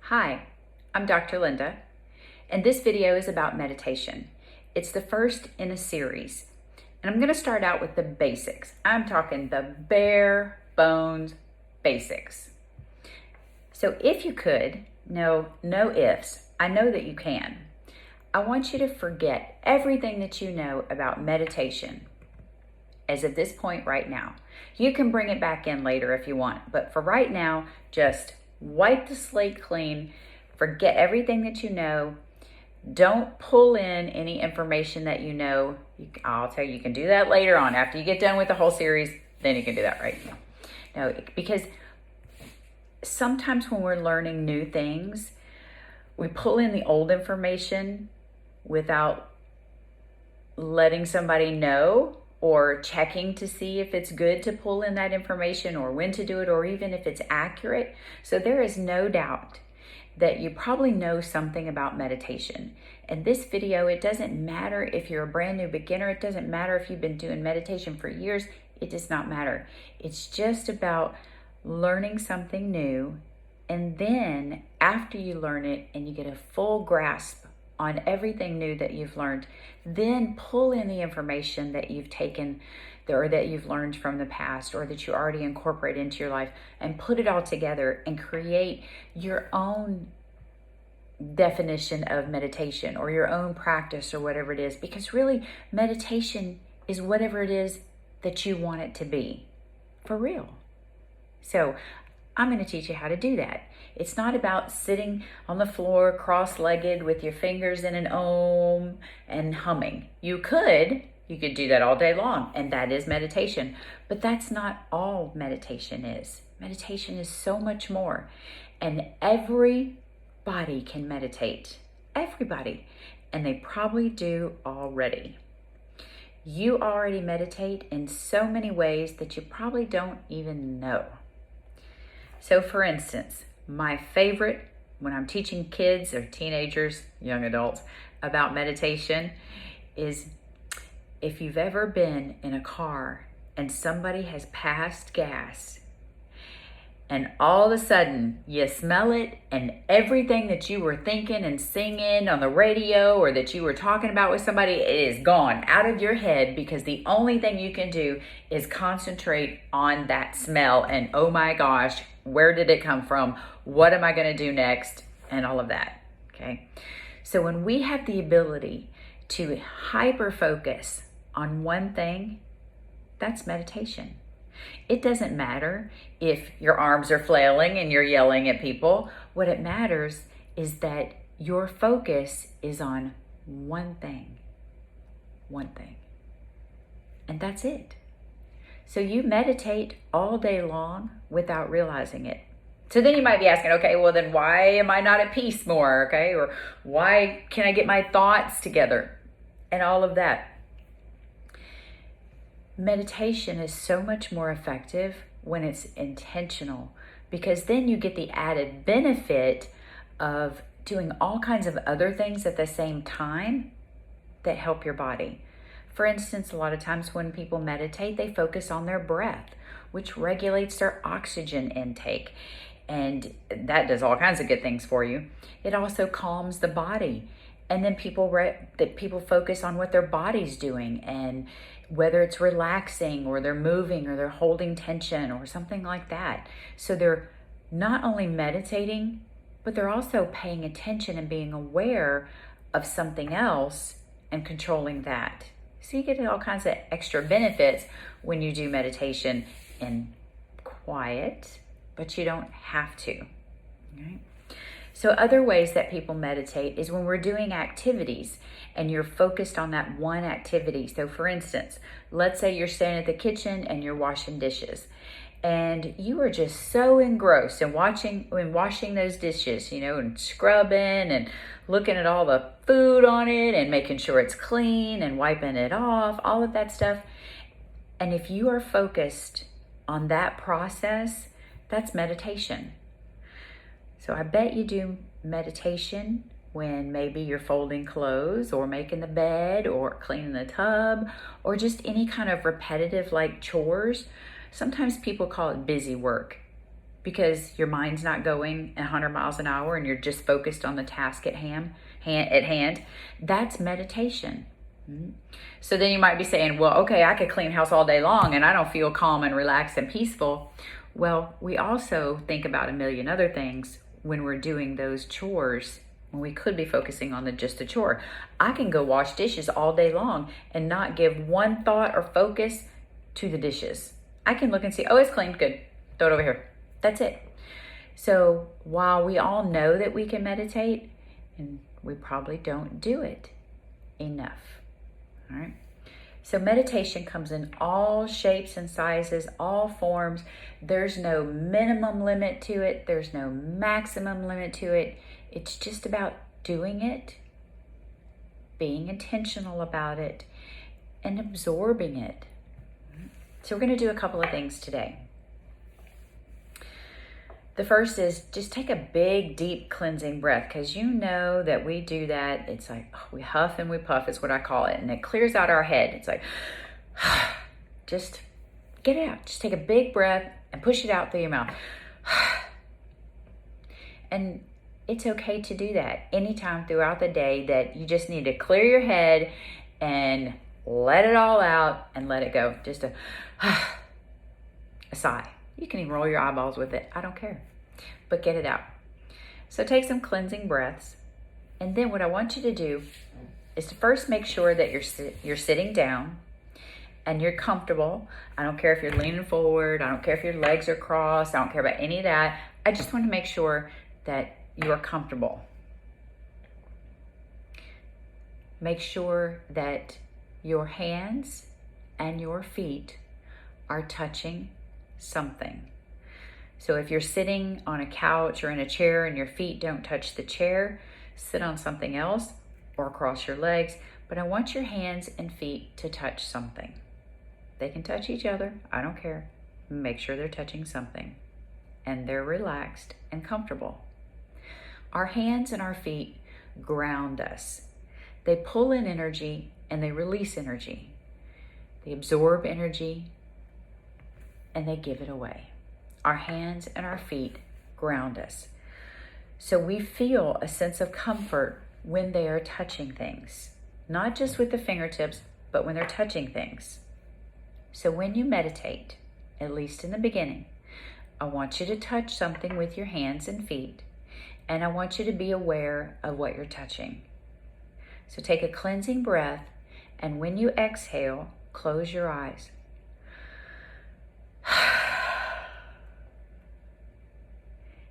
Hi, I'm Dr. Linda, and this video is about meditation. It's the first in a series, and I'm going to start out with the basics. I'm talking the bare bones basics. So if you could, no ifs, I know that you can. I want you to forget everything that you know about meditation as of this point right now. You can bring it back in later if you want, but for right now, just wipe the slate clean, forget everything that you know. Don't pull in any information that you know. I'll tell you, you can do that later on. After you get done with the whole series, then you can do that right now. No, because sometimes when we're learning new things, we pull in the old information without letting somebody know or checking to see if it's good to pull in that information or when to do it or even if it's accurate. So there is no doubt that you probably know something about meditation. In this video, it doesn't matter if you're a brand new beginner. It doesn't matter if you've been doing meditation for years. It does not matter. It's just about learning something new. And then after you learn it and you get a full grasp on everything new that you've learned, then pull in the information that you've taken or that you've learned from the past or that you already incorporate into your life and put it all together and create your own definition of meditation or your own practice or whatever it is, because really meditation is whatever it is that you want it to be for real. So I'm going to teach you how to do that. It's not about sitting on the floor cross-legged with your fingers in an om and humming. You could do that all day long, and that is meditation. But that's not all meditation is. Meditation is so much more. And everybody can meditate. Everybody. And they probably do already. You already meditate in so many ways that you probably don't even know. So for instance, my favorite when I'm teaching kids or teenagers, young adults, about meditation is if you've ever been in a car and somebody has passed gas and all of a sudden you smell it and everything that you were thinking and singing on the radio or that you were talking about with somebody, it is gone out of your head because the only thing you can do is concentrate on that smell and oh my gosh, where did it come from? What am I going to do next? And all of that. Okay. So when we have the ability to hyper focus on one thing, that's meditation. It doesn't matter if your arms are flailing and you're yelling at people. What it matters is that your focus is on one thing. One thing. And that's it. So you meditate all day long without realizing it. So then you might be asking, okay, well then why am I not at peace more, okay? Or why can I get my thoughts together? And all of that. Meditation is so much more effective when it's intentional, because then you get the added benefit of doing all kinds of other things at the same time that help your body. For instance, a lot of times when people meditate, they focus on their breath, which regulates their oxygen intake. And that does all kinds of good things for you. It also calms the body. And then people focus on what their body's doing and whether it's relaxing or they're moving or they're holding tension or something like that. So they're not only meditating, but they're also paying attention and being aware of something else and controlling that. So you get all kinds of extra benefits when you do meditation in quiet, but you don't have to. Okay? So other ways that people meditate is when we're doing activities and you're focused on that one activity. So for instance, let's say you're standing at the kitchen and you're washing dishes and you are just so engrossed in washing those dishes, and scrubbing and looking at all the food on it and making sure it's clean and wiping it off, all of that stuff. And if you are focused on that process, that's meditation. So I bet you do meditation when maybe you're folding clothes or making the bed or cleaning the tub or just any kind of repetitive like chores. Sometimes people call it busy work. because your mind's not going 100 miles an hour and you're just focused on the task at hand, that's meditation. So then you might be saying, well, okay, I could clean house all day long and I don't feel calm and relaxed and peaceful. Well, we also think about a million other things when we're doing those chores, when we could be focusing on just the chore. I can go wash dishes all day long and not give one thought or focus to the dishes. I can look and see, oh, it's clean, good, throw it over here. That's it. So while we all know that we can meditate, and we probably don't do it enough. All right. So meditation comes in all shapes and sizes, all forms. There's no minimum limit to it. There's no maximum limit to it. It's just about doing it, being intentional about it, and absorbing it. So we're going to do a couple of things today. The first is just take a big, deep cleansing breath, because you know that we do that. It's like we huff and we puff is what I call it. And it clears out our head. It's like, just get it out. Just take a big breath and push it out through your mouth. And it's okay to do that anytime throughout the day, that you just need to clear your head and let it all out and let it go. Just a sigh. You can even roll your eyeballs with it. I don't care. But get it out. So take some cleansing breaths. And then what I want you to do is to first make sure that you're sitting down and you're comfortable. I don't care if you're leaning forward. I don't care if your legs are crossed. I don't care about any of that. I just want to make sure that you are comfortable. Make sure that your hands and your feet are touching something. So if you're sitting on a couch or in a chair and your feet don't touch the chair, sit on something else or cross your legs. But I want your hands and feet to touch something. They can touch each other. I don't care. Make sure they're touching something and they're relaxed and comfortable. Our hands and our feet ground us. They pull in energy and they release energy. They absorb energy and they give it away. Our hands and our feet ground us. So we feel a sense of comfort when they are touching things, not just with the fingertips, but when they're touching things. So when you meditate, at least in the beginning, I want you to touch something with your hands and feet, and I want you to be aware of what you're touching. So take a cleansing breath, and when you exhale, close your eyes.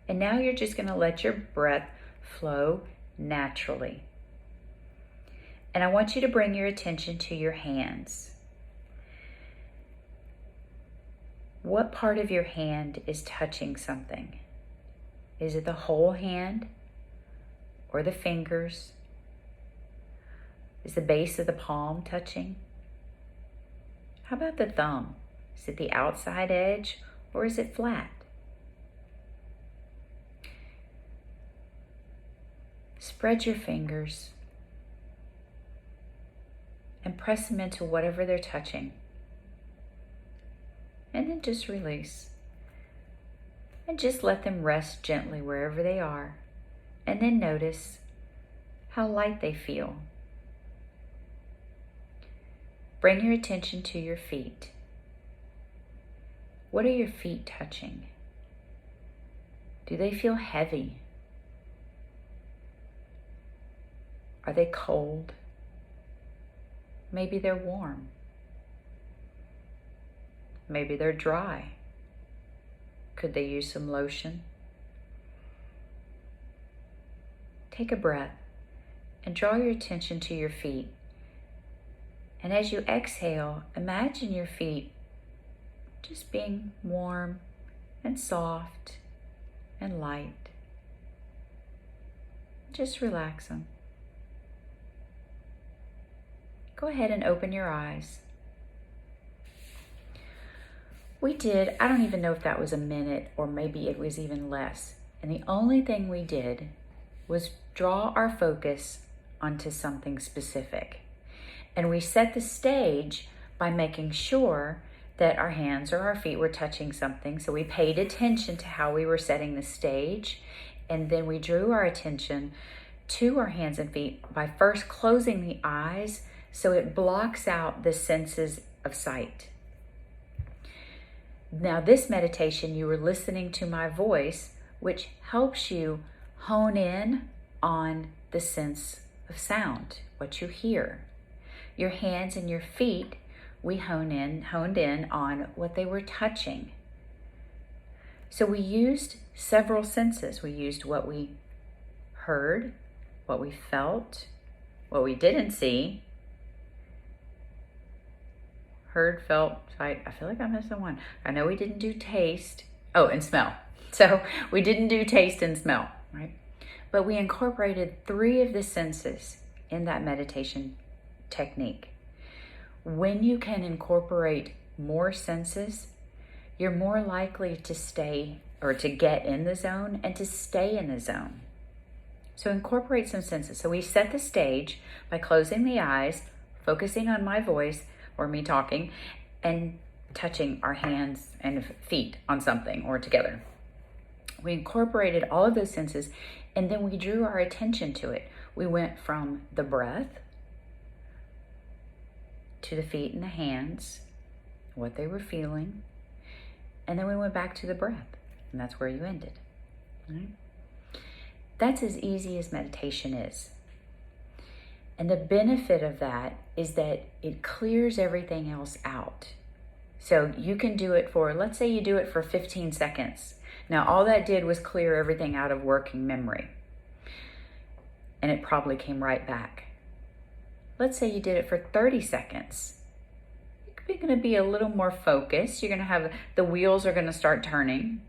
And now you're just going to let your breath flow naturally. And I want you to bring your attention to your hands. What part of your hand is touching something? Is it the whole hand or the fingers? Is the base of the palm touching? How about the thumb? Is it the outside edge or is it flat? Spread your fingers and press them into whatever they're touching. And then just release. And just let them rest gently wherever they are. And then notice how light they feel. Bring your attention to your feet. What are your feet touching? Do they feel heavy? Are they cold? Maybe they're warm. Maybe they're dry. Could they use some lotion? Take a breath and draw your attention to your feet. And as you exhale, imagine your feet just being warm and soft and light. Just relax them. Go ahead and open your eyes. We did, I don't even know if that was a minute or maybe it was even less. And the only thing we did was draw our focus onto something specific. And we set the stage by making sure that our hands or our feet were touching something. So we paid attention to how we were setting the stage, and then we drew our attention to our hands and feet by first closing the eyes so it blocks out the senses of sight. Now, this meditation, you were listening to my voice, which helps you hone in on the sense of sound, what you hear. Your hands and your feet, we honed in on what they were touching. So we used several senses. We used what we heard, what we felt, what we didn't see. Heard, felt, sight. I feel like I'm missing one. I know we didn't do taste. Oh, and smell. So we didn't do taste and smell, right? But we incorporated 3 of the senses in that meditation technique. When you can incorporate more senses, you're more likely to stay or to get in the zone and to stay in the zone. So incorporate some senses. So we set the stage by closing the eyes, focusing on my voice or me talking, and touching our hands and feet on something or together. We incorporated all of those senses, and then we drew our attention to it. We went from the breath to the feet and the hands, what they were feeling, and then we went back to the breath, and that's where you ended. Right? That's as easy as meditation is. And the benefit of that is that it clears everything else out. So you can do it for, let's say you do it for 15 seconds. Now, all that did was clear everything out of working memory. And it probably came right back. Let's say you did it for 30 seconds. You're going to be a little more focused. You're going to have, the wheels are going to start turning.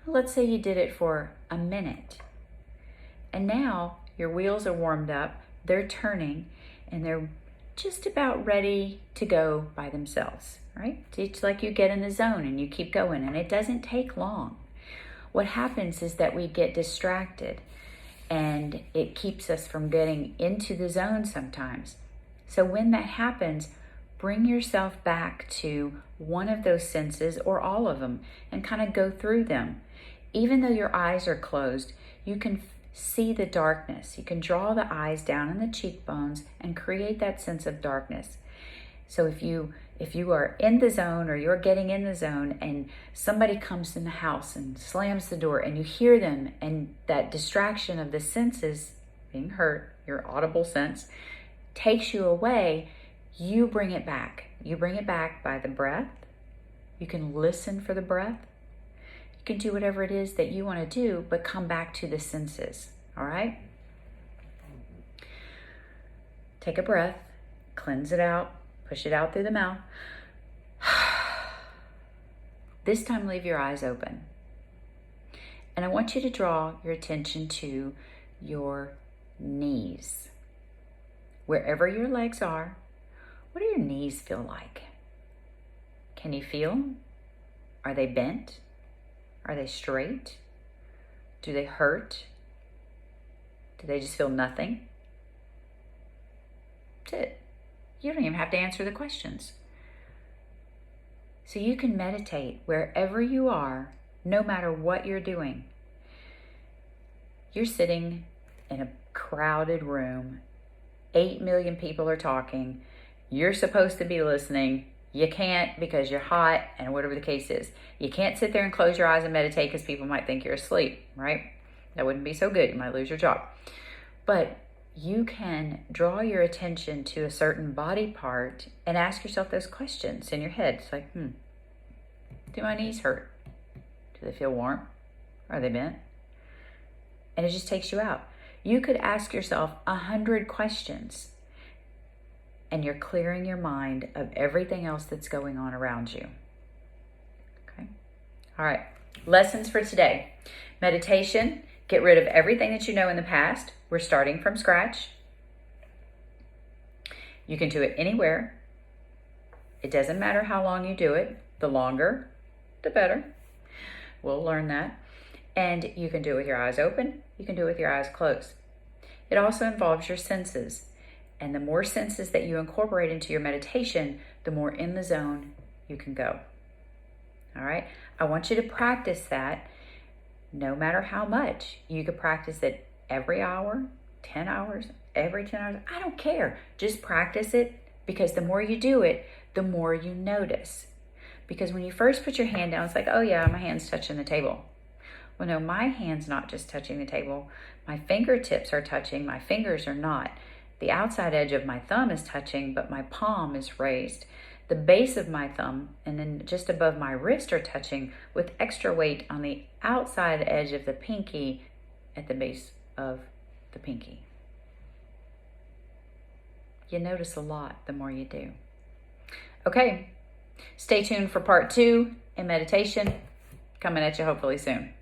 Let's say you did it for a minute. And now your wheels are warmed up. They're turning, and they're just about ready to go by themselves, right? It's like you get in the zone and you keep going, and it doesn't take long. What happens is that we get distracted, and it keeps us from getting into the zone sometimes. So when that happens, bring yourself back to one of those senses or all of them and kind of go through them. Even though your eyes are closed, you can see the darkness. You can draw the eyes down in the cheekbones and create that sense of darkness. So if you are in the zone or you're getting in the zone and somebody comes in the house and slams the door and you hear them, and that distraction of the senses being hurt, your audible sense, takes you away, you bring it back. You bring it back by the breath. You can listen for the breath. You can do whatever it is that you want to do, but come back to the senses, all right? Take a breath, cleanse it out, push it out through the mouth. This time, leave your eyes open. And I want you to draw your attention to your knees. Wherever your legs are, what do your knees feel like? Can you feel them? Are they bent? Are they straight? Do they hurt? Do they just feel nothing? That's it. You don't even have to answer the questions. So you can meditate wherever you are, no matter what you're doing. You're sitting in a crowded room. 8 million people are talking. You're supposed to be listening. You can't because you're hot and whatever the case is. You can't sit there and close your eyes and meditate because people might think you're asleep, right? That wouldn't be so good. You might lose your job. But you can draw your attention to a certain body part and ask yourself those questions in your head. It's like, do my knees hurt? Do they feel warm? Are they bent? And it just takes you out. You could ask yourself 100 questions, and you're clearing your mind of everything else that's going on around you. Okay? All right. Lessons for today. Meditation. Get rid of everything that you know in the past. We're starting from scratch. You can do it anywhere. It doesn't matter how long you do it. The longer, the better. We'll learn that. And you can do it with your eyes open. You can do it with your eyes closed. It also involves your senses. And the more senses that you incorporate into your meditation, the more in the zone you can go. All right. I want you to practice that no matter how much. You could practice it every hour, 10 hours, every 10 hours. I don't care. Just practice it, because the more you do it, the more you notice. Because when you first put your hand down, it's like, oh yeah, my hand's touching the table. Well, no, my hand's not just touching the table. My fingertips are touching, my fingers are not. The outside edge of my thumb is touching, but my palm is raised. The base of my thumb and then just above my wrist are touching, with extra weight on the outside edge of the pinky at the base of the pinky. You notice a lot the more you do. Okay, stay tuned for part 2 in meditation, coming at you hopefully soon.